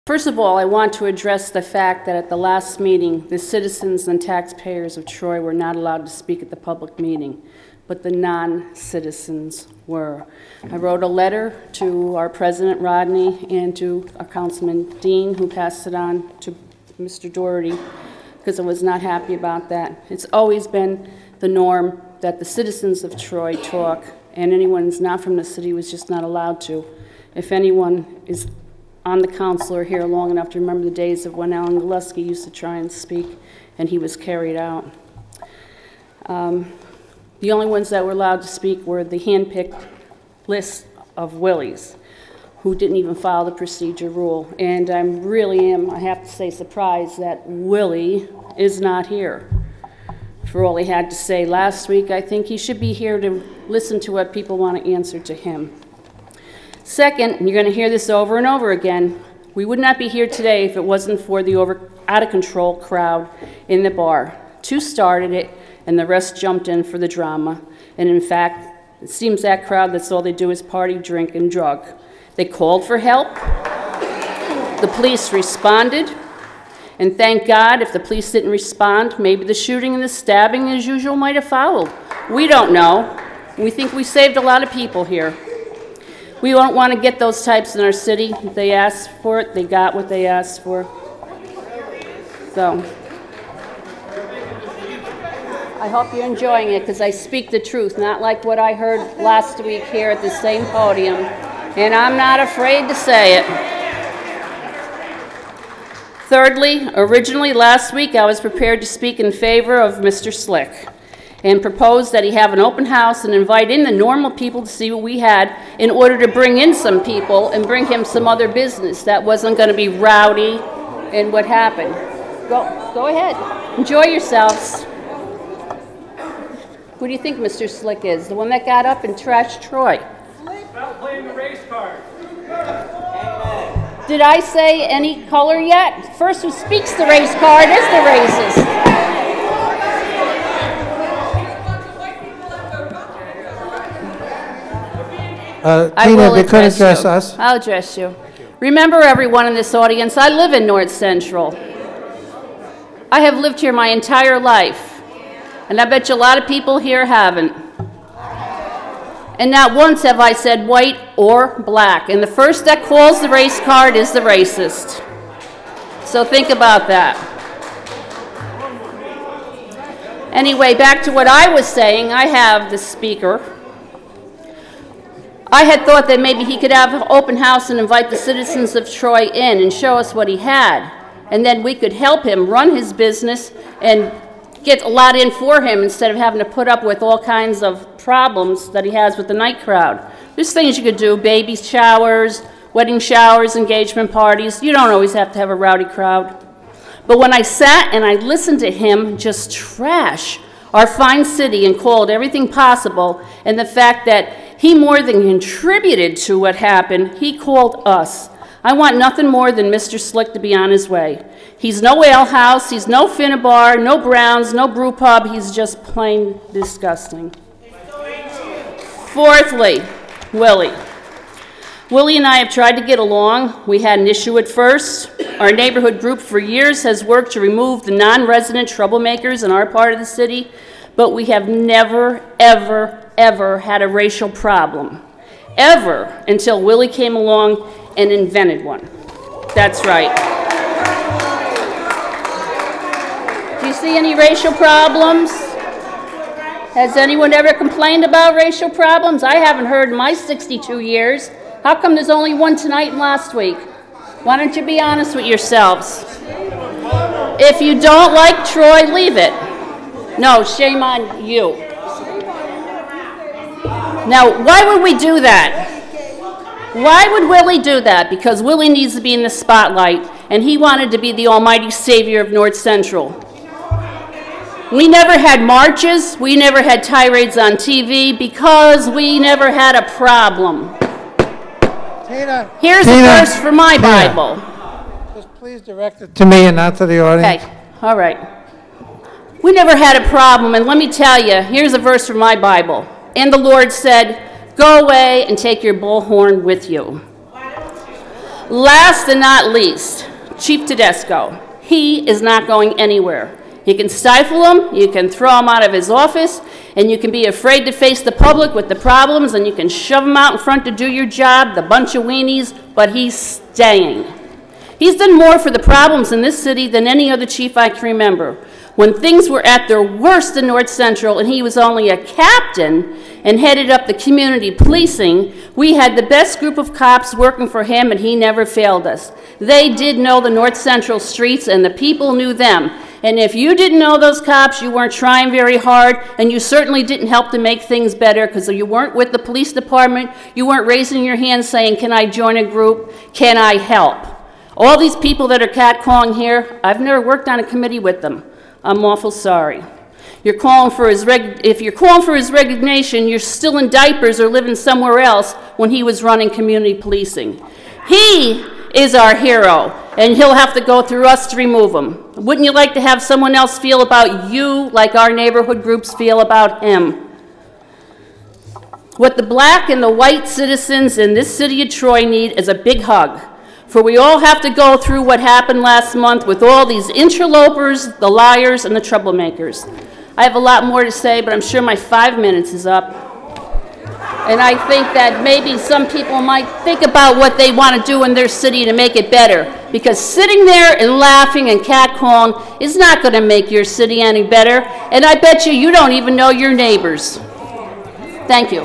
First of all, I want to address the fact that at the last meeting, the citizens and taxpayers of Troy were not allowed to speak at the public meeting, but the non-citizens were. I wrote a letter to our President Rodney and to our Councilman Dean, who passed it on to Mr. Doherty, because I was not happy about that. It's always been the norm that the citizens of Troy talk, and anyone who's not from the city was just not allowed to. If anyone is on the council or here long enough to remember the days of when Alan Gillespie used to try and speak, and he was carried out. The only ones that were allowed to speak were the hand-picked list of Willies, who didn't even follow the procedure rule. And I really am, I have to say, surprised that Willie is not here. For all he had to say last week, I think he should be here to listen to what people want to answer to him. Second, and you're going to hear this over and over again, we would not be here today if it wasn't for the out-of-control crowd in the bar. Two started it, and the rest jumped in for the drama. And in fact, it seems that crowd, that's all they do is party, drink, and drug. They called for help. The police responded. And thank God, if the police didn't respond, maybe the shooting and the stabbing as usual might have followed. We don't know. We think we saved a lot of people here. We don't want to get those types in our city. They asked for it. They got what they asked for. So I hope you're enjoying it, because I speak the truth, not like what I heard last week here at the same podium. And I'm not afraid to say it. Thirdly, originally last week I was prepared to speak in favor of Mr. Slick and proposed that he have an open house and invite in the normal people to see what we had in order to bring in some people and bring him some other business that wasn't going to be rowdy and what happened. Go ahead. Enjoy yourselves. Who do you think Mr. Slick is? The one that got up and trashed Troy? About playing the race card. Did I say any color yet? First who speaks the race card is the racist. Tina, if you could address us. I'll address you. Remember, everyone in this audience, I live in North Central. I have lived here my entire life, and I bet you a lot of people here haven't. And not once have I said white or black, and the first that calls the race card is the racist. So think about that. Anyway, back to what I was saying, I have the speaker. I had thought that maybe he could have an open house and invite the citizens of Troy in and show us what he had. And then we could help him run his business and get a lot in for him instead of having to put up with all kinds of problems that he has with the night crowd. There's things you could do, baby showers, wedding showers, engagement parties. You don't always have to have a rowdy crowd. But when I sat and I listened to him just trash our fine city and called everything possible, and the fact that he more than contributed to what happened, he called us. I want nothing more than Mr. Slick to be on his way. He's no ale house, he's no Finnabar, no Browns, no brew pub, he's just plain disgusting. Fourthly, Willie. Willie and I have tried to get along. We had an issue at first. Our neighborhood group for years has worked to remove the non-resident troublemakers in our part of the city, but we have never, ever, ever had a racial problem. Ever, until Willie came along and invented one. That's right. Do you see any racial problems? Has anyone ever complained about racial problems? I haven't heard in my 62 years. How come there's only one tonight and last week? Why don't you be honest with yourselves? If you don't like Troy, leave it. No, shame on you. Now, why would we do that? Why would Willie do that? Because Willie needs to be in the spotlight, and he wanted to be the almighty savior of North Central. We never had marches, we never had tirades on TV, because we never had a problem. Here's a verse from my Bible. Just please direct it to me and not to the audience. Okay, all right. We never had a problem, and let me tell you, here's a verse from my Bible. And the Lord said, "Go away and take your bullhorn with you." Last and not least, Chief Tedesco. He is not going anywhere. You can stifle him, you can throw him out of his office, and you can be afraid to face the public with the problems, and you can shove him out in front to do your job, the bunch of weenies, but he's staying. He's done more for the problems in this city than any other chief I can remember. When things were at their worst in North Central and he was only a captain and headed up the community policing, we had the best group of cops working for him, and he never failed us. They did know the North Central streets, and the people knew them. And if you didn't know those cops, you weren't trying very hard, and you certainly didn't help to make things better, because you weren't with the police department, you weren't raising your hand saying, can I join a group, can I help? All these people that are catcalling here, I've never worked on a committee with them. I'm awful sorry. If you're calling for his resignation, you're still in diapers or living somewhere else when he was running community policing. He is our hero, and he'll have to go through us to remove him. Wouldn't you like to have someone else feel about you like our neighborhood groups feel about him? What the black and the white citizens in this city of Troy need is a big hug. For we all have to go through what happened last month with all these interlopers, the liars, and the troublemakers. I have a lot more to say, but I'm sure my 5 minutes is up. And I think that maybe some people might think about what they want to do in their city to make it better. Because sitting there and laughing and catcalling is not going to make your city any better. And I bet you don't even know your neighbors. Thank you.